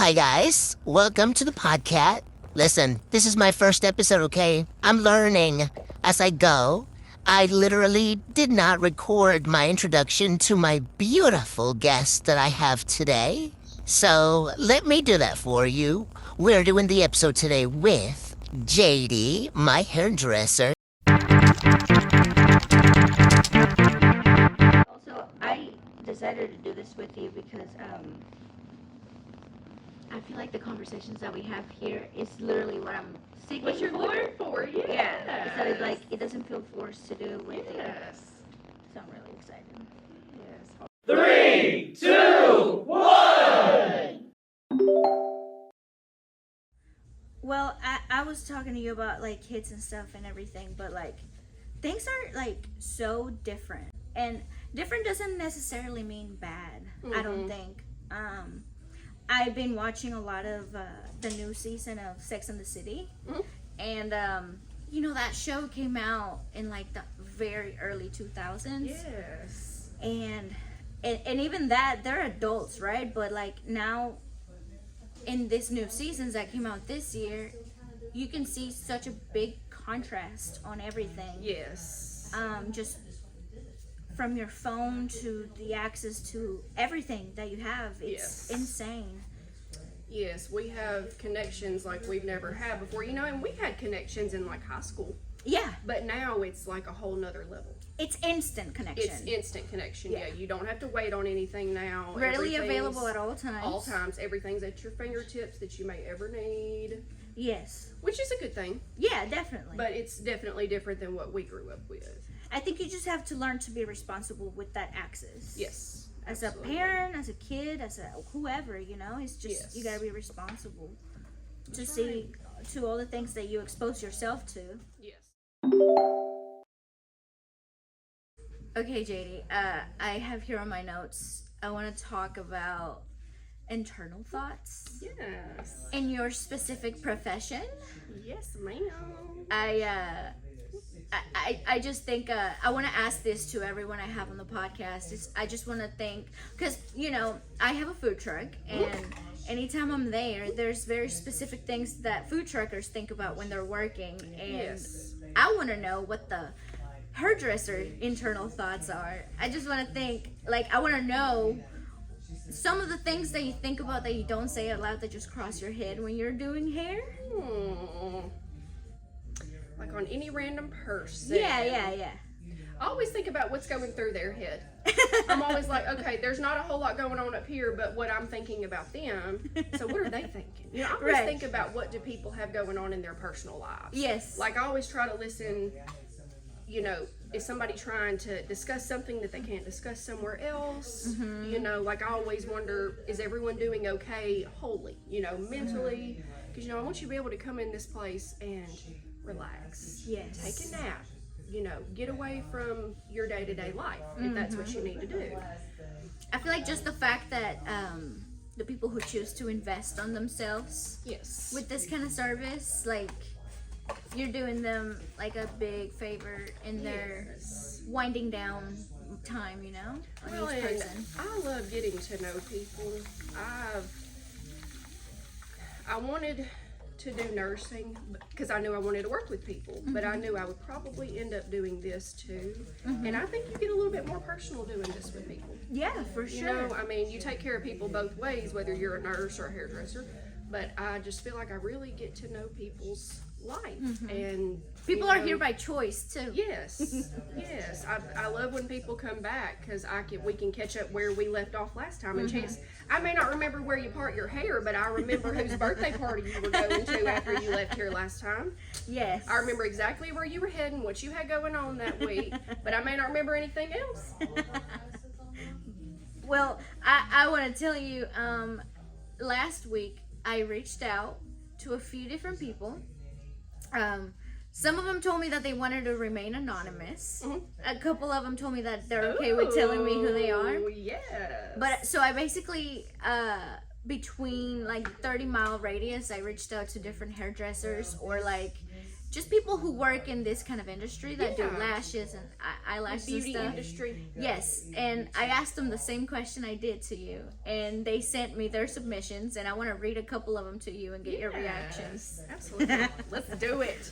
Hi guys, welcome to the PodKat. Listen, this is my first episode, okay? I'm learning as I go. I literally did not record my introduction to my beautiful guest that I have today. So let me do that for you. We're doing the episode today with Jadie, my hairdresser. Also, I decided to do this with you because I feel like the conversations that we have here is literally what I'm seeking What you're for. looking for, yes. Yeah. So it's like it doesn't feel forced to do with you. Yes. So I'm really excited. Yes. 3, 2, 1! Well, I was talking to you about like kids and stuff and everything, but like things are like so different. And different doesn't necessarily mean bad, I don't think. I've been watching a lot of the new season of Sex and the City. And you know, that show came out in like the very early 2000s. Yes. And even that, they're adults, right? But like now in this new seasons that came out this year, you can see such a big contrast on everything. Yes. Just from your phone to the access to everything that you have, it's insane. Yes, we have connections like we've never had before. You know, and we had connections in like high school. Yeah. But now it's like a whole nother level. It's instant connection. It's instant connection. Yeah. You don't have to wait on anything now. Readily Everything's- available at all times. All times. Everything's at your fingertips that you may ever need. Yes. Which is a good thing. Yeah, definitely. But it's definitely different than what we grew up with. I think you just have to learn to be responsible with that access. Yes. As absolutely. a parent, as a kid, as a whoever, you know, it's just Yes. you gotta be responsible to That's see to all the things that you expose yourself to. Yes. Okay, Jadie, I have here on my notes, I want to talk about internal thoughts Yes. in your specific profession. Yes, ma'am. I just think I want to ask this to everyone I have on the podcast. I just want to think, because you know I have a food truck, and anytime I'm there, there's very specific things that food truckers think about when they're working, and Yes. I want to know what the hairdresser internal thoughts are. I just want to think, like, I want to know some of the things that you think about that you don't say out loud that just cross your head when you're doing hair. Like on any random person. Yeah. I always think about what's going through their head. I'm always like, okay, there's not a whole lot going on up here, but what I'm thinking about them. So what are they thinking? You know, I always Right. think about what do people have going on in their personal lives. Yes. Like I always try to listen. You know, is somebody trying to discuss something that they can't discuss somewhere else? You know, like I always wonder, is everyone doing okay wholly, you know, mentally? Because, you know, I want you to be able to come in this place and relax. Yes. Take a nap. You know, get away from your day-to-day life if that's what you need to do. I feel like just the fact that the people who choose to invest on themselves Yes. with this kind of service, like, you're doing them like a big favor in their Yes. winding down time, you know, on Well, each and person. I love getting to know people. I wanted to do nursing because I knew I wanted to work with people, but I knew I would probably end up doing this too. And I think you get a little bit more personal doing this with people. Yeah, for You sure. know, I mean, you take care of people both ways, whether you're a nurse or a hairdresser, but I just feel like I really get to know people's life. And People you are know, here by choice too. Yes, yes. I love when people come back because we can catch up where we left off last time. And chance, I may not remember where you part your hair, but I remember whose birthday party you were going to after you left here last time. Yes. I remember exactly where you were heading, what you had going on that week, but I may not remember anything else. Well, I want to tell you, last week I reached out to a few different people. Some of them told me that they wanted to remain anonymous. A couple of them told me that they're okay with telling me who they are. Oh, yes. But so I basically, between like 30-mile radius, I reached out to different hairdressers or like just people who work in this kind of industry that do Yeah. lashes and eyelashes and Beauty stuff. industry. Yes, and I asked them the same question I did to you, and they sent me their submissions, and I want to read a couple of them to you and get your reactions. Yes, absolutely. Let's do it.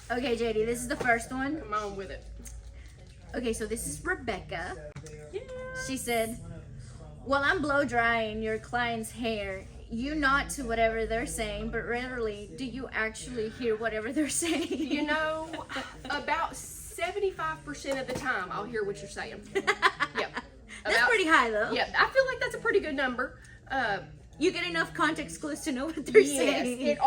Okay, Jadie, this is the first one. Come on with it. Okay, so this is Rebecca. Yeah. She said, "While I'm blow drying your client's hair, you nod to whatever they're saying, but rarely do you actually hear whatever they're saying." You know, about 75% of the time, I'll hear what you're saying. Yep. That's pretty high, though. Yep. I feel like that's a pretty good number. You get enough context clues to know what they're Yes. saying. It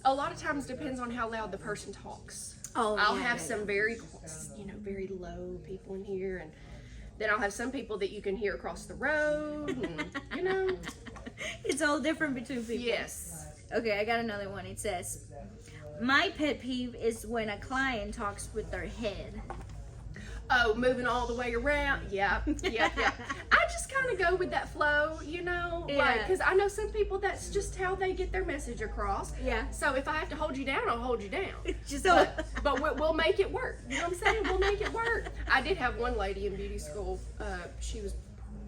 a lot of times depends on how loud the person talks. Oh, I'll yeah, have yeah, some very low people in here, and then I'll have some people that you can hear across the road, and, It's all different between people. Yes. Okay, I got another one. It says, "My pet peeve is when a client talks with their head." Oh, moving all the way around. Yeah. I just kind of go with that flow, Yeah. because I know some people, that's just how they get their message across. Yeah. So if I have to hold you down, I'll hold you down. Just But we'll make it work. You know what I'm saying? We'll make it work. I did have one lady in beauty school. She was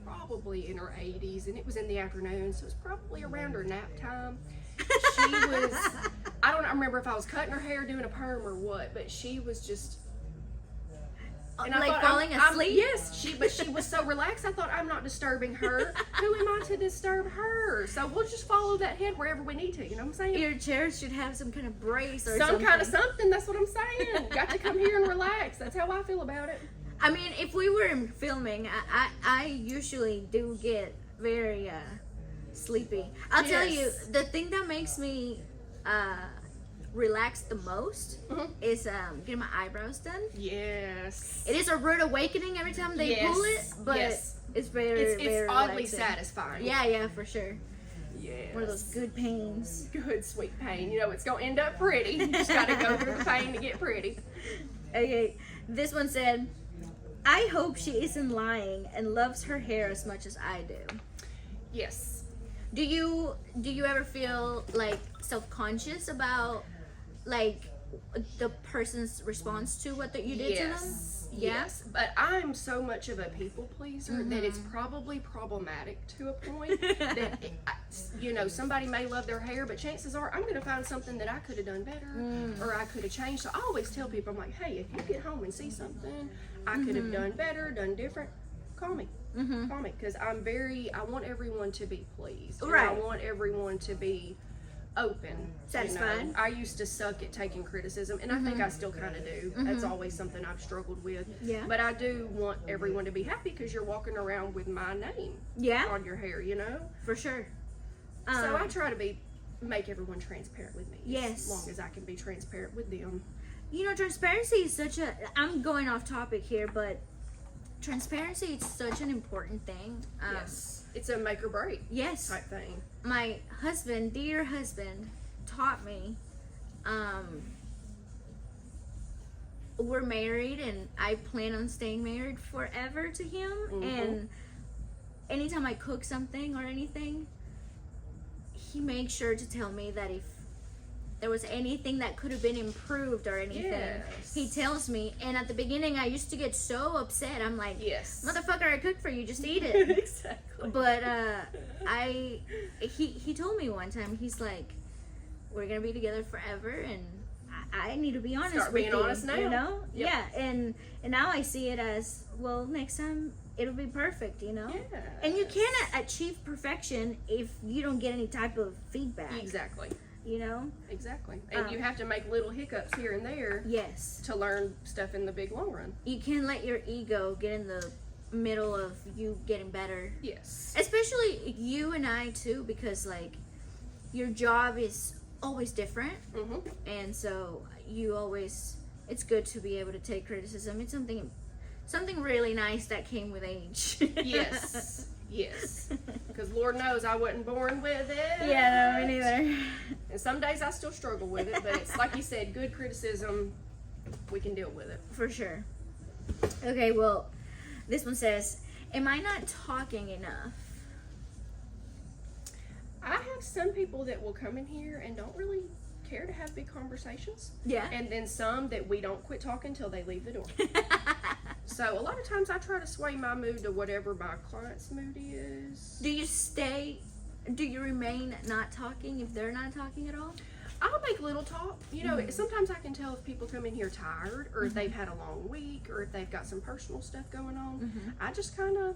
probably in her 80s, and it was in the afternoon, so it was probably around her nap time. She was, I don't remember if I was cutting her hair, doing a perm, or what, but she was just... And like thought, falling asleep? Yes, but she was so relaxed. I thought, I'm not disturbing her. Who am I to disturb her? So we'll just follow that head wherever we need to. You know what I'm saying? Your chairs should have some kind of brace or Some something. kind of something. That's what I'm saying. Got to come here and relax. That's how I feel about it. I mean, if we were filming, I usually do get very sleepy. I'll tell you, Yes. the thing that makes me relax the most is getting my eyebrows done. Yes. It is a rude awakening every time they Yes. pull it, but Yes. it's very, It's very oddly relaxing. satisfying. Yeah, for sure. Yes. One of those good pains. Good sweet pain. It's gonna end up pretty. You just gotta go through the pain to get pretty. Okay, this one said, "I hope she isn't lying and loves her hair as much as I do." Yes. Do you ever feel like self-conscious about like the person's response to what that you did to them? Yeah? Yes, but I'm so much of a people pleaser that it's probably problematic to a point that somebody may love their hair, but chances are I'm going to find something that I could have done better or I could have changed. So I always tell people, I'm like, hey, if you get home and see something I could have done better, done different, call me. Call me, because I want everyone to be pleased. And I Right. want everyone to be open, Satisfied. I used to suck at taking criticism, and I think I still kind of do. That's always something I've struggled with. Yeah. But I do want everyone to be happy because you're walking around with my name Yeah, on your hair, for sure. So I try to make everyone transparent with me. Yes. As long as I can be transparent with them. Transparency is such a, I'm going off topic here, but transparency is such an important thing. Yes. It's a make or break Yes. type thing. My husband, dear husband, taught me, we're married and I plan on staying married forever to him. And anytime I cook something or anything, he makes sure to tell me that if there was anything that could have been improved or anything, Yes. he tells me. And at the beginning, I used to get so upset. I'm like, Yes. motherfucker, I cooked for you, just eat it. Exactly. But he told me one time, he's like, we're gonna be together forever, and I need to be honest Start with being you, honest now. Yep. Yep. Yeah, and now I see it as, well, next time it'll be perfect, Yes. And you can't achieve perfection if you don't get any type of feedback, Exactly. Exactly. And you have to make little hiccups here and there Yes, to learn stuff in the big long run. you can't let your ego get in the middle of you getting better. Yes. Especially you and I too, because like your job is always different, and so it's good to be able to take criticism. It's something really nice that came with age. Yes. Yes. Because Lord knows I wasn't born with it. Yeah, no, me neither. And some days I still struggle with it, but it's like you said, good criticism, we can deal with it. For sure. Okay, well, this one says, am I not talking enough? I have some people that will come in here and don't really care to have big conversations. Yeah. And then some that we don't quit talking till they leave the door. So a lot of times I try to sway my mood to whatever my client's mood is. Do you remain not talking if they're not talking at all? I'll make little talk. You know, sometimes I can tell if people come in here tired, or if they've had a long week, or if they've got some personal stuff going on. I just kind of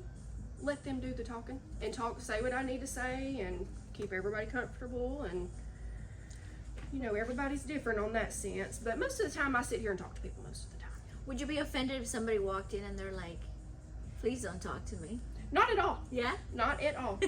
let them do the talking and say what I need to say, and keep everybody comfortable. And you know, everybody's different on that sense. But most of the time, I sit here and talk to people most of the time. Would you be offended if somebody walked in and they're like, "Please don't talk to me"? Not at all. Yeah. Not at all.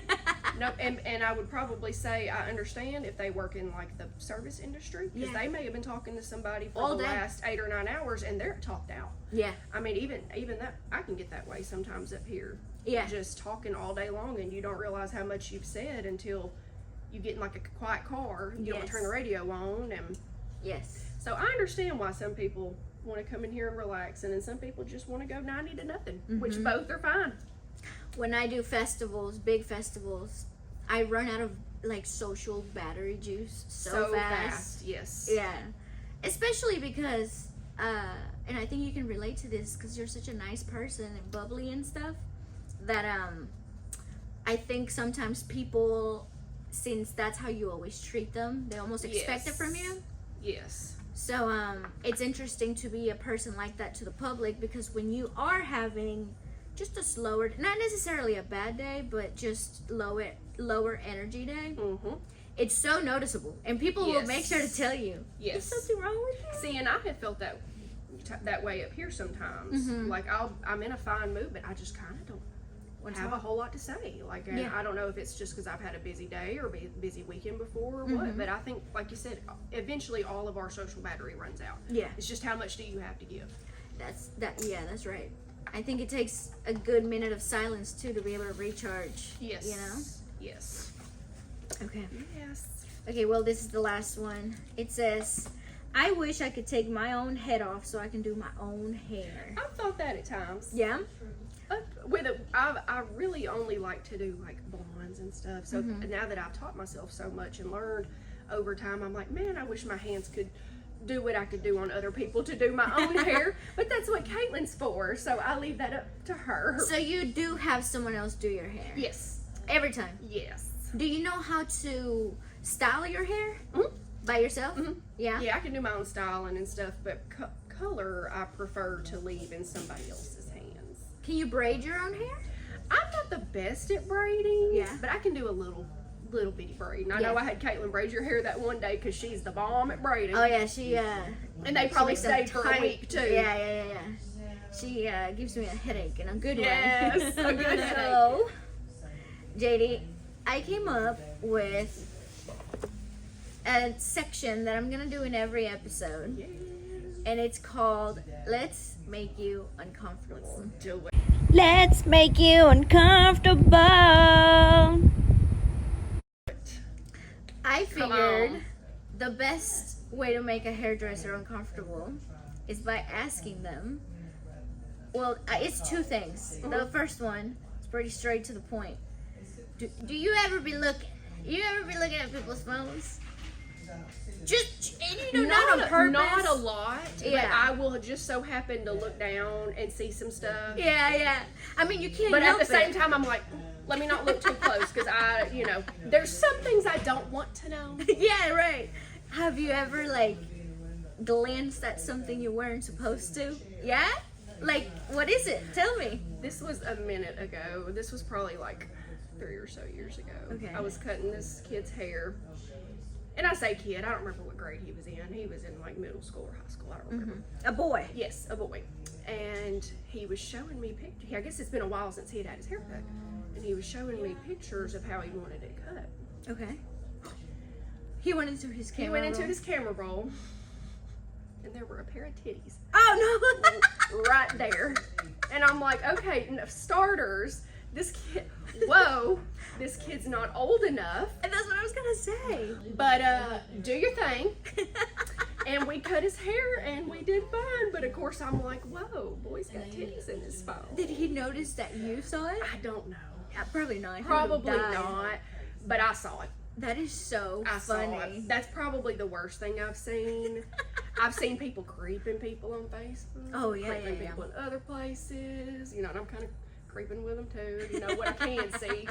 No, and I would probably say I understand if they work in like the service industry, because they may have been talking to somebody for all the day. last 8 or 9 hours and they're talked out. Yeah. I mean, even that, I can get that way sometimes up here. Yeah. Just talking all day long, and you don't realize how much you've said until you get in like a quiet car. You don't turn the radio on, and Yes. so I understand why some people want to come in here and relax, and then some people just want to go 90 to nothing, which both are fine. When I do festivals, big festivals, I run out of like social battery juice so fast. Yes. Yeah. Especially because, and I think you can relate to this because you're such a nice person and bubbly and stuff, that I think sometimes people, since that's how you always treat them, they almost expect it from you. Yes. So it's interesting to be a person like that to the public, because when you are having just a slower, not necessarily a bad day, but just lower energy day, it's so noticeable, and people will make sure to tell you, Yes. "There's something wrong with you." See, and I have felt that way up here sometimes. Like I'm in a fine mood, but I just kind of don't have a whole lot to say. Like, and I don't know if it's just because I've had a busy day or busy weekend before or what, but I think, like you said, eventually all of our social battery runs out. Yeah. It's just how much do you have to give? That's right. I think it takes a good minute of silence too to be able to recharge. Yes. You know? Yes. Okay. Yes. Okay, well, this is the last one. It says, "I wish I could take my own head off so I can do my own hair." I've thought that at times. Yeah? I really only like to do like blondes and stuff. So now that I've taught myself so much and learned over time, I'm like, man, I wish my hands could do what I could do on other people to do my own hair. But that's what Caitlin's for, so I leave that up to her. So you do have someone else do your hair? Yes. Every time? Yes. Do you know how to style your hair by yourself? Yeah? Yeah, I can do my own styling and stuff, but color I prefer to leave in somebody else's hands. Can you braid your own hair? I'm not the best at braiding, Yeah. but I can do a little bitty braiding. I know I had Caitlin braid your hair that one day because she's the bomb at braiding. Oh yeah, she And they probably makes them stayed for a tight. week too. Yeah. She gives me a headache, and a good Yes, one. a good headache. So, Jadie, I came up with a section that I'm gonna do in every episode, and it's called "Let's Make You Uncomfortable." Do it. Let's make you uncomfortable. I figured the best way to make a hairdresser uncomfortable is by asking them. Well, it's two things. The first one is pretty straight to the point. Do you ever be looking? You ever be looking at people's phones? Just, and you know, not on purpose. Not a lot. Yeah. But I will just so happen to look down and see some stuff. Yeah. I mean, you can't. But help at the same it. time, I'm like, let me not look too close because there's some things I don't want to know. Yeah, right. Have you ever like glanced at something you weren't supposed to? Yeah? Like, what is it? Tell me. This was a minute ago. This was probably like 3 or so years ago. Okay. I was cutting this kid's hair. And I say kid, I don't remember what grade he was in. He was in like middle school or high school. I don't remember. A boy. Yes, a boy. And he was showing me pictures. I guess it's been a while since he had his hair cut. And he was showing me pictures of how he wanted it cut. Okay. He went into his camera. He went into roll. his camera roll. And there were a pair of titties Oh no! right there. And I'm like, okay, starters, this kid, whoa, this kid's not old enough. And that's what I was gonna say. But do your thing. And we cut his hair and we did fine. But of course I'm like, whoa, boy's got titties in his phone. Did he notice that you saw it? I don't know. Probably not. He Probably would've died. not. But I saw it. That is so I funny. saw it. That's probably the worst thing I've seen. I've seen people creeping people on Facebook. Oh, yeah, creeping yeah. people in other places. You know, and I'm kind of creeping with them too. You know what I can see.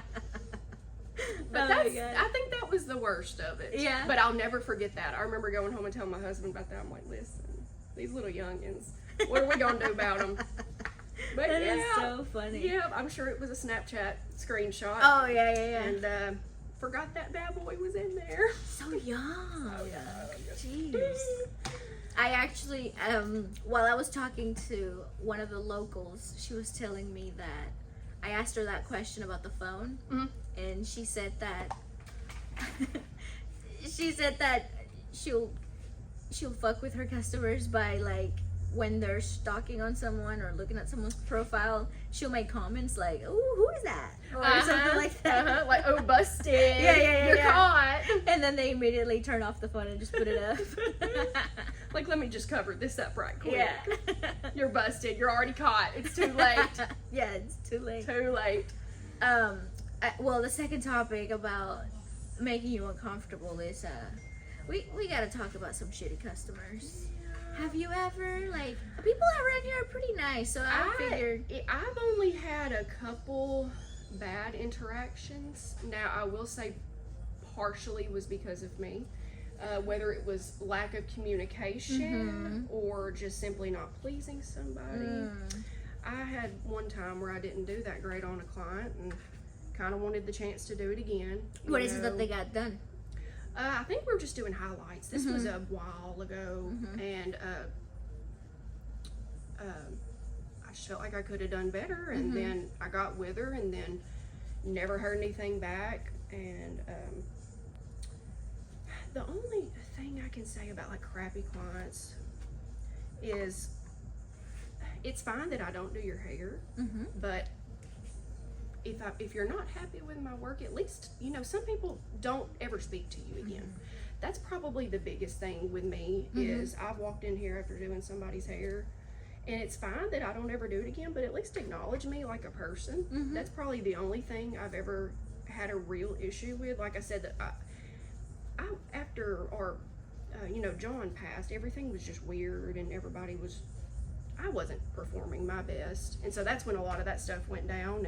But Oh, that's, my God. I think that was the worst of it. Yeah. But I'll never forget that. I remember going home and telling my husband about that. I'm like, listen, these little youngins, what are we gonna do about them? But That yeah, is so funny. yeah, I'm sure it was a Snapchat screenshot. Oh, yeah. And forgot that bad boy was in there. So young. Jeez. I actually, while I was talking to one of the locals, she was telling me that I asked her that question about the phone, and she said that she'll fuck with her customers by, like, when they're stalking on someone or looking at someone's profile, she'll make comments like, "Oh, who is that?" or something like that. Like, oh, busted. Yeah, You're yeah. caught. And then they immediately turn off the phone and just put it up. Like, let me just cover this up right quick. Yeah. You're busted. You're already caught. It's too late. Yeah, it's too late. Too late. Well, the second topic about making you uncomfortable is we gotta talk about some shitty customers. Have you ever, like, people around here are pretty nice, so I figured. I've only had a couple bad interactions. Now, I will say partially was because of me. Whether it was lack of communication or just simply not pleasing somebody. I had one time where I didn't do that great on a client and kind of wanted the chance to do it again. What is it that they got done? I think we were just doing highlights. This was a while ago, and I just felt like I could have done better, and then I got with her, and then never heard anything back, and the only thing I can say about, like, crappy clients is it's fine that I don't do your hair, but if you're not happy with my work, at least, you know, some people don't ever speak to you again. That's probably the biggest thing with me is I've walked in here after doing somebody's hair, and it's fine that I don't ever do it again, but at least acknowledge me like a person. That's probably the only thing I've ever had a real issue with. Like I said, that I after our you know, John passed, everything was just weird, and I wasn't performing my best, and so that's when a lot of that stuff went down.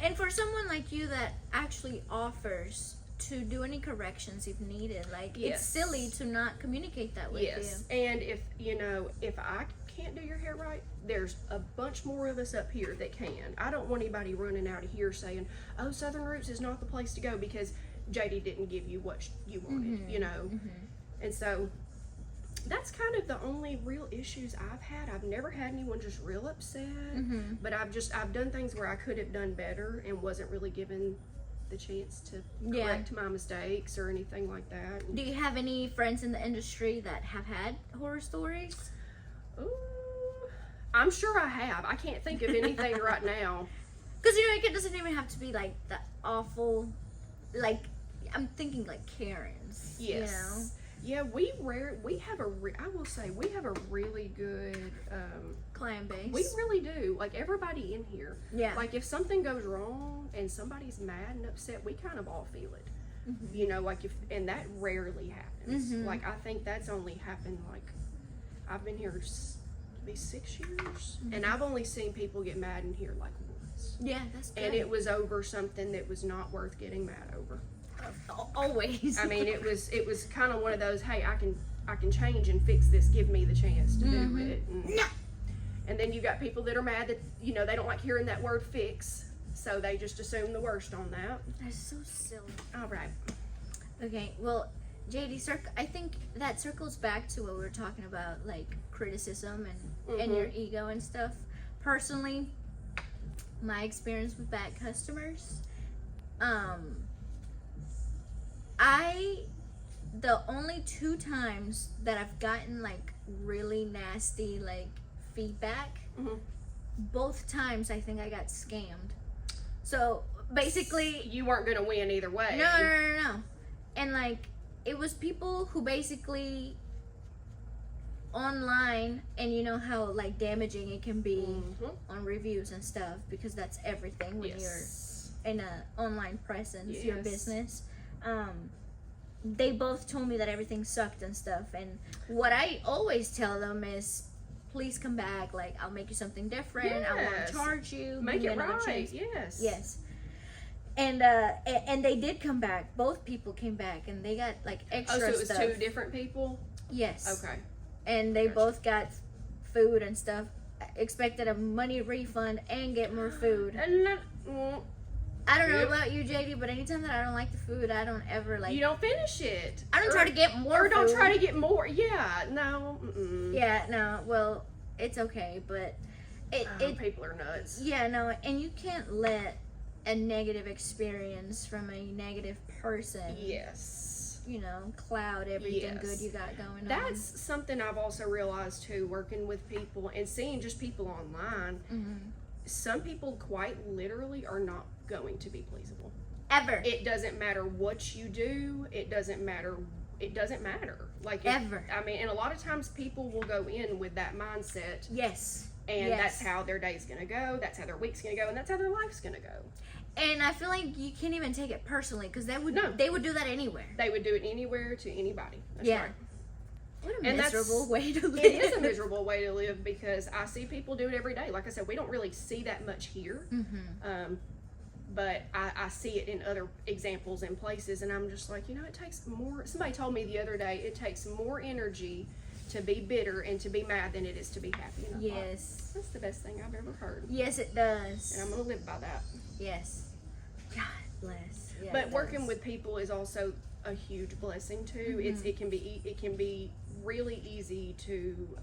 And for someone like you that actually offers to do any corrections if needed, like, it's silly to not communicate that with you. And if I can't do your hair right, there's a bunch more of us up here that can. I don't want anybody running out of here saying, oh, Southern Roots is not the place to go because Jadie didn't give you what you wanted, you know. And so that's kind of the only real issues I've had. I've never had anyone just real upset, but I've done things where I could have done better and wasn't really given the chance to correct my mistakes or anything like that. Do you have any friends in the industry that have had horror stories? Ooh, I'm sure I have. I can't think of anything right now. Because, you know, it doesn't even have to be, like, that awful, like, I'm thinking, like, Karens, you know? Yeah, I will say, we have a really good, client base. We really do. Like, everybody in here. Yeah. Like, if something goes wrong and somebody's mad and upset, we kind of all feel it. You know, like, and that rarely happens. Like, I think that's only happened, like, I've been here maybe 6 years, and I've only seen people get mad in here, like, once. Yeah, that's good. And it was over something that was not worth getting mad over. Always. I mean, it was kind of one of those, hey, I can change and fix this. Give me the chance to do it. And then you got people that are mad that, you know, they don't like hearing that word fix, so they just assume the worst on that. That's so silly. All right. Okay, well, Jadie, I think that circles back to what we were talking about, like, criticism and your ego and stuff. Personally, my experience with bad customers, the only 2 times that I've gotten, like, really nasty, like, feedback, both times I think I got scammed. So basically, you weren't gonna win either way. No. And, like, it was people who basically online, and you know how, like, damaging it can be on reviews and stuff, because that's everything when you're in a online presence, your Yes. business. They both told me that everything sucked and stuff. And what I always tell them is, please come back. Like, I'll make you something different. I won't Yes. charge you. Make give me it another right. chance. Yes. Yes. And they did come back. Both people came back, and they got like extra Oh, so it was stuff. 2 different people? Yes. Okay. And they Gotcha. both got food and stuff. Expected a money refund and get more food. And that, I don't know Yep. about you, Jadie, but anytime that I don't like the food, I don't ever like. you don't finish it. I don't try to get more. Or don't food. try to get more. Yeah, no. Mm-mm. Yeah, no. Well, it's okay, but it People are nuts. yeah, no, and you can't let a negative experience from a negative person, Yes. you know, cloud everything Yes. good you got going on. That's something I've also realized too, working with people and seeing just people online. Mhm. Some people quite literally are not going to be pleasable. Ever. It doesn't matter what you do. It doesn't matter. Like Ever. I mean, and a lot of times people will go in with that mindset, Yes. and Yes. that's how their day's gonna go. That's how their week's gonna go, and that's how their life's gonna go. And I feel like you can't even take it personally because No. they would do that anywhere. They would do it anywhere to anybody. That's Yeah. right. What a And that's- miserable way to live. It is a miserable way to live because I see people do it every day. Like I said, we don't really see that much here. Mm-hmm. But I see it in other examples and places, and I'm just like, you know, it takes more. Somebody told me the other day, it takes more energy to be bitter and to be mad than it is to be happy. And I thought, Yes. that's the best thing I've ever heard, Yes, it does. and I'm gonna live by that. Yes. God bless. Yeah, But it working does. with people is also a huge blessing too. Mm-hmm. It can be really easy to,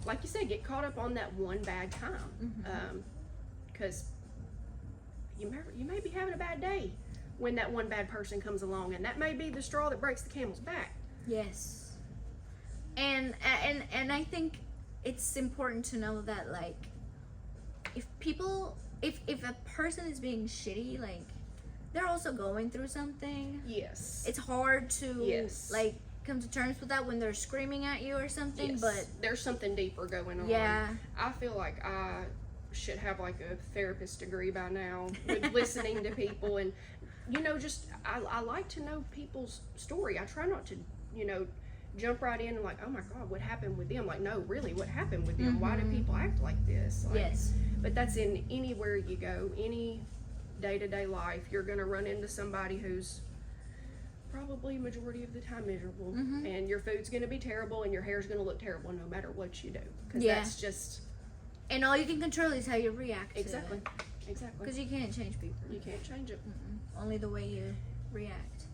like you said, get caught up on that one bad time, because you may be having a bad day when that one bad person comes along, and that may be the straw that breaks the camel's back. Yes. And I think it's important to know that, like, if a person is being shitty, like, they're also going through something. Yes. It's hard to Yes. like come to terms with that when they're screaming at you or something, Yes. but there's something deeper going on. yeah. I feel like I should have like a therapist degree by now with listening to people, and you know, just I like to know people's story. I try not to, you know, jump right in and like, oh my god, what happened with them? Like, no, really, what happened with them? Why do people act like this? Like, Yes. but that's in anywhere you go, any day-to-day life, you're gonna run into somebody who's probably majority of the time miserable, and your food's gonna be terrible, and your hair's gonna look terrible no matter what you do, because Yeah. that's just And all you can control is how you react exactly. to it. Exactly. Because you can't change people. You can't change it. Only the way you react.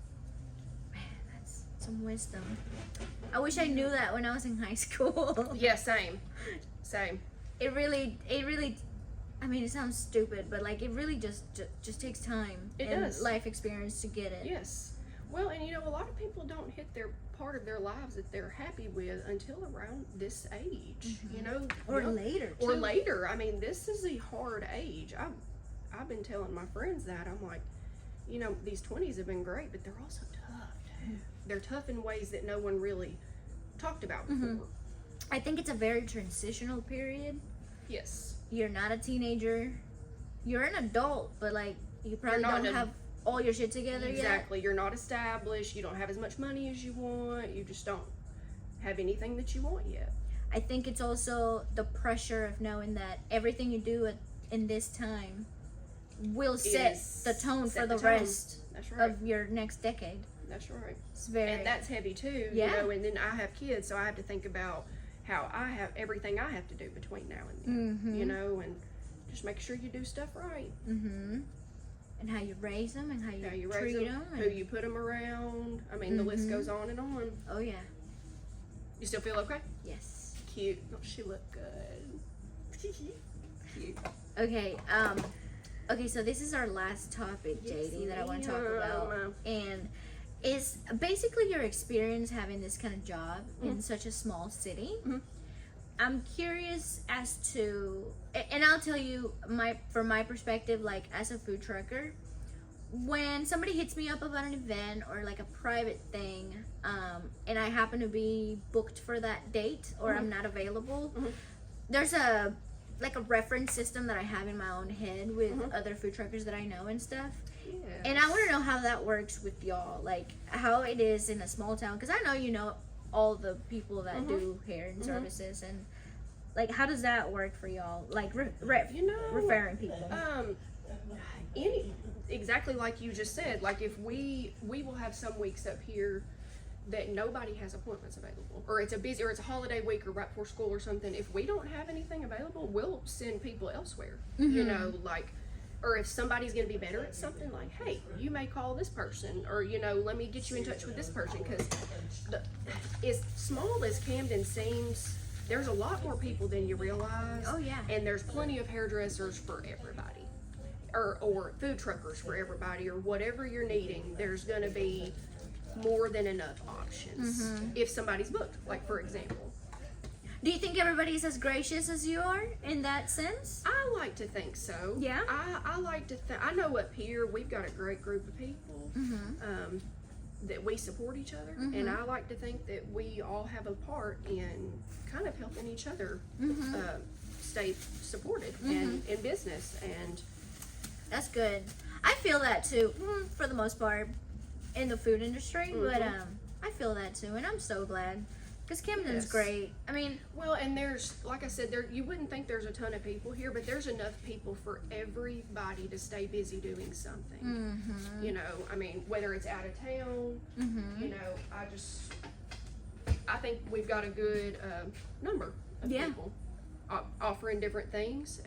Man, that's some wisdom. I wish I knew that when I was in high school. Yeah, same. It really, I mean, it sounds stupid, but like, it really just takes time It and does. life experience to get it. Yes. Well, and you know, a lot of people don't hit their part of their lives that they're happy with until around this age. You know, Or young- later, Or too. later. I mean, this is a hard age. I've been telling my friends that. I'm like, you know, these 20s have been great, but they're also tough too. They're tough in ways that no one really talked about before. I think it's a very transitional period. Yes. You're not a teenager. You're an adult, but like, you probably not don't an- have all your shit together yet. Exactly. You're not established. You don't have as much money as you want. You just don't have anything that you want yet. I think it's also the pressure of knowing that everything you do in this time will set Is- the tone set for the the tone. rest That's right. of your next decade. That's right. It's very And that's heavy too. Yeah. You know, and then I have kids, so I have to think about how I have everything I have to do between now and then. You know, and just make sure you do stuff right. and how you raise them and how you, How you treat raise them. them, who you put them around. I mean, the list goes on and on. Oh yeah, You still feel okay? yes. Cute. Don't she look good? Cute. Okay, okay, so this is our last topic, Jadie, that I want to talk about. ma'am. And is basically your experience having this kind of job in such a small city. I'm curious as to, and I'll tell you from my perspective, like as a food trucker, when somebody hits me up about an event or like a private thing, and I happen to be booked for that date or I'm not available, there's a like a reference system that I have in my own head with other food truckers that I know and stuff. Yes. And I want to know how that works with y'all, like how it is in a small town, because I know you know all the people that do hair and services, and like how does that work for y'all, like referring people? Exactly like you just said, like if we will have some weeks up here that nobody has appointments available, or it's a holiday week or right before school or something. If we don't have anything available, we'll send people elsewhere, you know, like, or if somebody's going to be better at something, like, hey, you may call this person, or, you know, let me get you in touch with this person, because as small as Camden seems, there's a lot more people than you realize. Oh, yeah. And there's plenty of hairdressers for everybody. Or food truckers for everybody, or whatever you're needing. There's going to be more than enough options if somebody's booked, like for example. Do you think everybody's as gracious as you are in that sense? I like to think so. Yeah? I like to think, I know up here we've got a great group of people that we support each other, and I like to think that we all have a part in kind of helping each other stay supported and in business. And that's good. I feel that too, for the most part, in the food industry. But I feel that too, and I'm so glad, because Camden's great. I mean, well, and there's, like I said, there, you wouldn't think there's a ton of people here, but there's enough people for everybody to stay busy doing something. You know, I mean, whether it's out of town, you know, I think we've got a good number of people offering different things.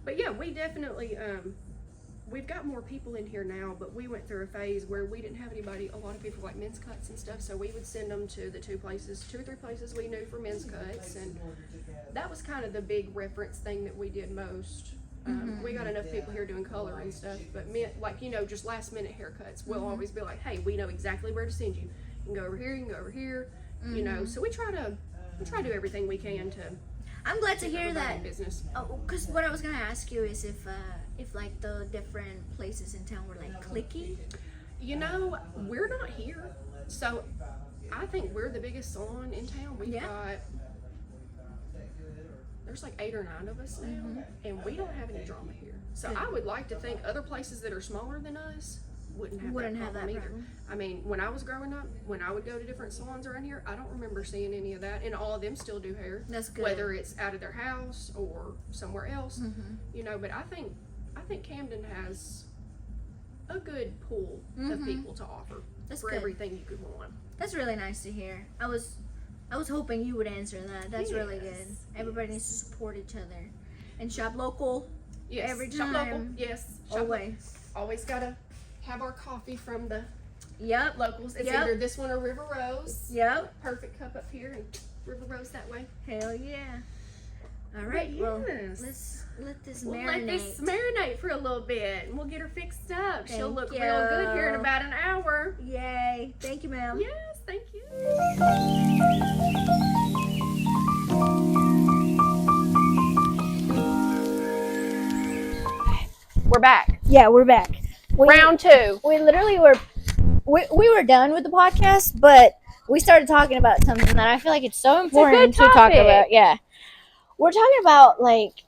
But yeah, we definitely, we've got more people in here now, but we went through a phase where we didn't have a lot of people like men's cuts and stuff, so we would send them to the 2 or 3 places we knew for men's cuts, and that was kind of the big reference thing that we did most. We got enough people here doing color and stuff, but like, you know, just last minute haircuts, we'll always be like, hey, we know exactly where to send you. You can go over here, you can go over here, you know, so we try to do everything we can to. I'm glad to hear that. Business. Oh, because what I was gonna ask you is if like the different places in town were like cliquey. You know, we're not here, so I think we're the biggest salon in town. We've got, there's like 8 or 9 of us now, and we don't have any drama here. So I would like to think other places that are smaller than us wouldn't have that problem either. I mean, when I was growing up, when I would go to different salons around here, I don't remember seeing any of that, and all of them still do hair. That's good. Whether it's out of their house or somewhere else, you know. But I think Camden has a good pool of people to offer for everything you could want. That's really nice to hear. I was hoping you would answer that. That's really good. Everybody needs to support each other and shop local. Yes. Every Shop time. local. Yes. Shop Always. Always gotta have our coffee from the Yep. locals. It's either this one or River Rose. Yep. Perfect cup up here, and River Rose that way. Hell yeah. All right. Well, let's let this marinate. Let this marinate for a little bit, and we'll get her fixed up. She'll look you. real good here in about an hour. Yay. Thank you, ma'am. Yes, thank you. We're back. Yeah, we're back. Round 2. We literally we were done with the podcast, but we started talking about something that I feel like it's so important to talk about. Yeah. We're talking about, like,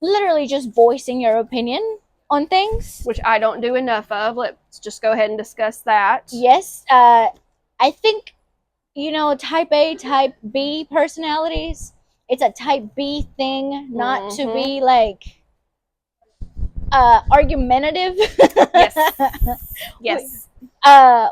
literally just voicing your opinion on things. Which I don't do enough of. Let's just go ahead and discuss that. Yes. I think, you know, type A, type B personalities, it's a type B thing, not to be, like, argumentative. Yes.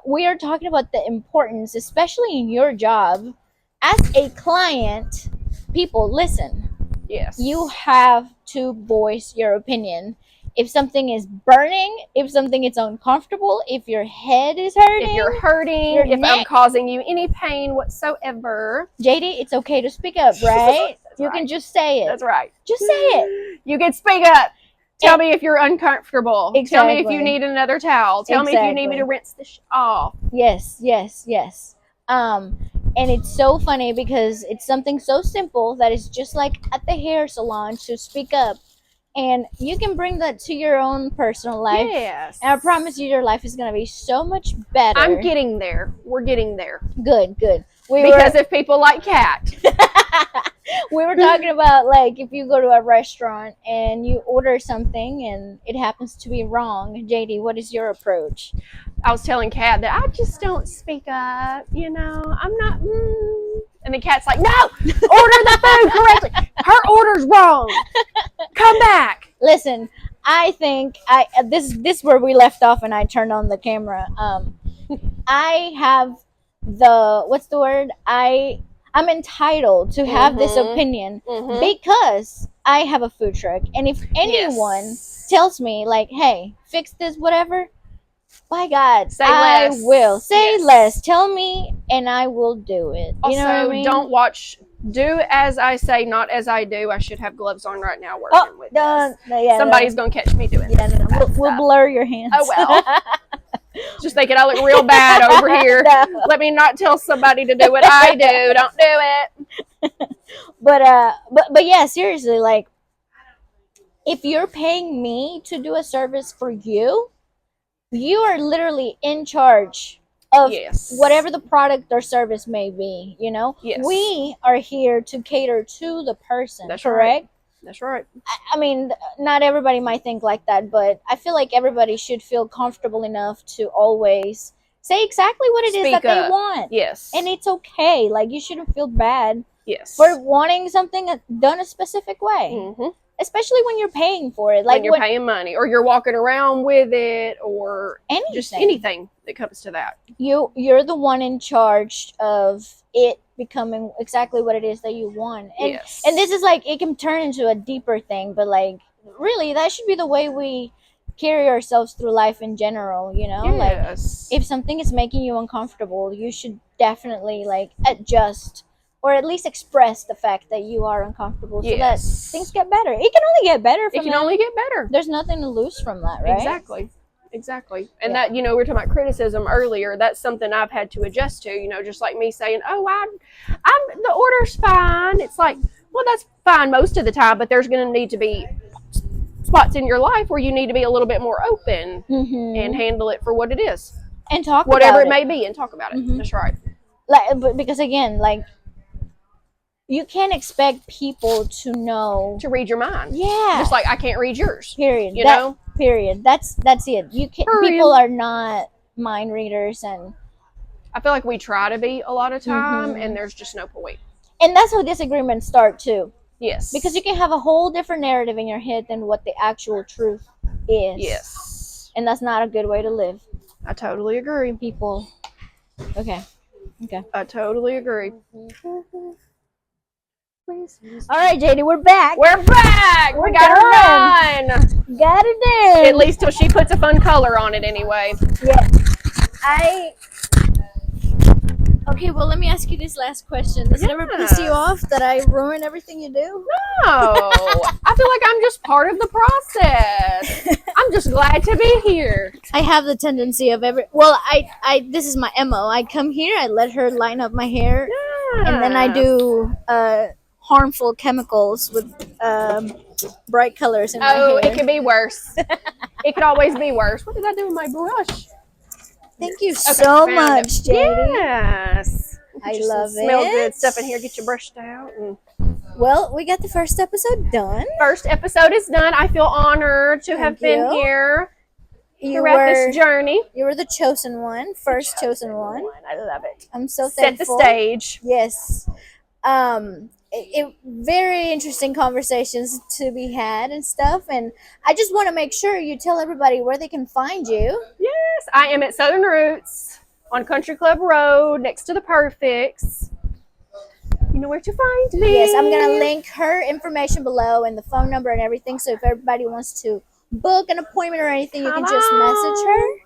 We are talking about the importance, especially in your job, as a client. People, listen. Yes. You have to voice your opinion. If something is burning, if something is uncomfortable, if your head is hurting, if you're hurting, your if I'm neck. causing you any pain whatsoever. Jadie, it's okay to speak up, right? You can just say it. That's right. Just say it. You can speak up. Tell me if you're uncomfortable. Exactly. Tell me if you need another towel. Tell me if you need me to rinse this off. Yes. And it's so funny because it's something so simple that is just like at the hair salon to speak up. And you can bring that to your own personal life. Yes. And I promise you, your life is going to be so much better. I'm getting there. We're getting there. Good. Because of people like Kat. We were talking about like if you go to a restaurant and you order something and it happens to be wrong. Jadie, what is your approach? I was telling Kat that I just don't speak up, I'm not, and the Kat's like, no, order the food correctly. Her order's wrong. Come back. Listen, I think this is where we left off and I turned on the camera. I have what's the word? I'm entitled to have this opinion because I have a food truck. And if anyone tells me like, hey, fix this, whatever, by God, Say less. I will. Say less. Tell me and I will do it. You know what I mean? Don't do as I say, not as I do. I should have gloves on right now working with this. Somebody's going to catch me doing this. No. We'll blur your hands. Oh, well. Just thinking I look real bad over here. No. Let me not tell somebody to do what I do. Don't do it. But yeah, seriously, like, if you're paying me to do a service for you, you are literally in charge of whatever the product or service may be, Yes. We are here to cater to the person. That's correct? Right. That's right. I mean, not everybody might think like that, but I feel like everybody should feel comfortable enough to always say exactly what it is that they want. Yes. And it's okay. Like, you shouldn't feel bad for wanting something done a specific way. Mm-hmm. Especially when you're paying for it. Like when you're paying money or you're walking around with it or just anything that comes to that. You're the one in charge of it becoming exactly what it is that you want. And and this is like, it can turn into a deeper thing, but like really that should be the way we carry ourselves through life in general, Like if something is making you uncomfortable, you should definitely like adjust or at least express the fact that you are uncomfortable so that things get better. It can only get better from only get better. There's nothing to lose from that, right? Exactly. And that, we were talking about criticism earlier. That's something I've had to adjust to, just like me saying, oh, the order's fine. It's like, well, that's fine most of the time, but there's going to need to be spots in your life where you need to be a little bit more open and handle it for what it is. And talk whatever about it may be and talk about it. That's right. But because again, like, you can't expect people to know to read your mind. Yeah. Just like I can't read yours. Period. You know? Period. That's it. You can't. People are not mind readers, and I feel like we try to be a lot of time, and there's just no point. And that's how disagreements start too. Yes. Because you can have a whole different narrative in your head than what the actual truth is. Yes. And that's not a good way to live. I totally agree. People. Okay. I totally agree. All right, Jadie, we're back. We got her done. Got it done. At least till she puts a fun color on it anyway. Yeah. Okay, well, let me ask you this last question. Does it ever piss you off that I ruin everything you do? No. I feel like I'm just part of the process. I'm just glad to be here. I have the tendency of this is my MO. I come here, I let her line up my hair, and then I do harmful chemicals with bright colors in my hair. Oh, it could be worse. It could always be worse. What did I do with my brush? Thank you so much, Jadie. Yes. I love it. Smell good stuff in here. Get you brushed out. Well, we got the first episode done. First episode is done. I feel honored to have been here throughout this journey. You were the chosen one. First chosen one. I love it. I'm so thankful. Set the stage. Yes. Very interesting conversations to be had and stuff, and I just want to make sure you tell everybody where they can find you. Yes, I am at Southern Roots on Country Club Road next to the Perfects. You know where to find me. Yes, I'm gonna link her information below and the phone number and everything, so if everybody wants to book an appointment or anything, you can just message her.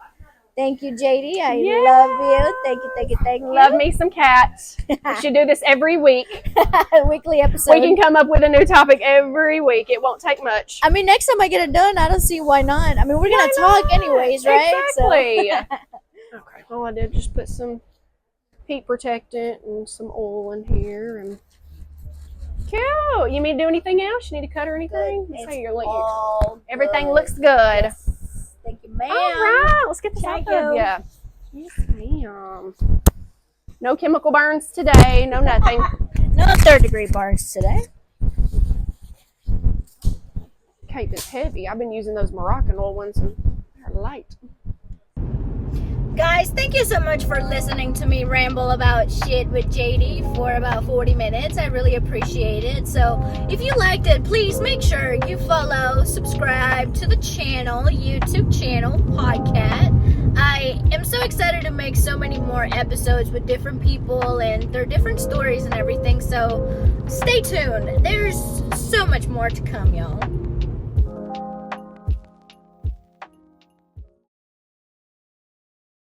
Thank you, Jadie. I love you. Thank you. Love me some cats. We should do this every week. Weekly episode. We can come up with a new topic every week. It won't take much. I mean, next time I get it done, I don't see why not. I mean, we're going to talk anyways, right? Exactly. So. Okay. Well, I did just put some heat protectant and some oil in here. And cute. You need to do anything else? You need to cut or anything? Everything looks good. Yes. Thank you, ma'am. All right, let's get this out of you. Yes, ma'am. No chemical burns today. No nothing. No third-degree burns today. Cape is heavy. I've been using those Moroccan oil ones and they're light. Guys, thank you so much for listening to me ramble about shit with Jadie for about 40 minutes. I really appreciate it. So, if you liked it, please make sure you follow, subscribe to the channel, YouTube channel, PodKat. I am so excited to make so many more episodes with different people and their different stories and everything. So, stay tuned. There's so much more to come, y'all.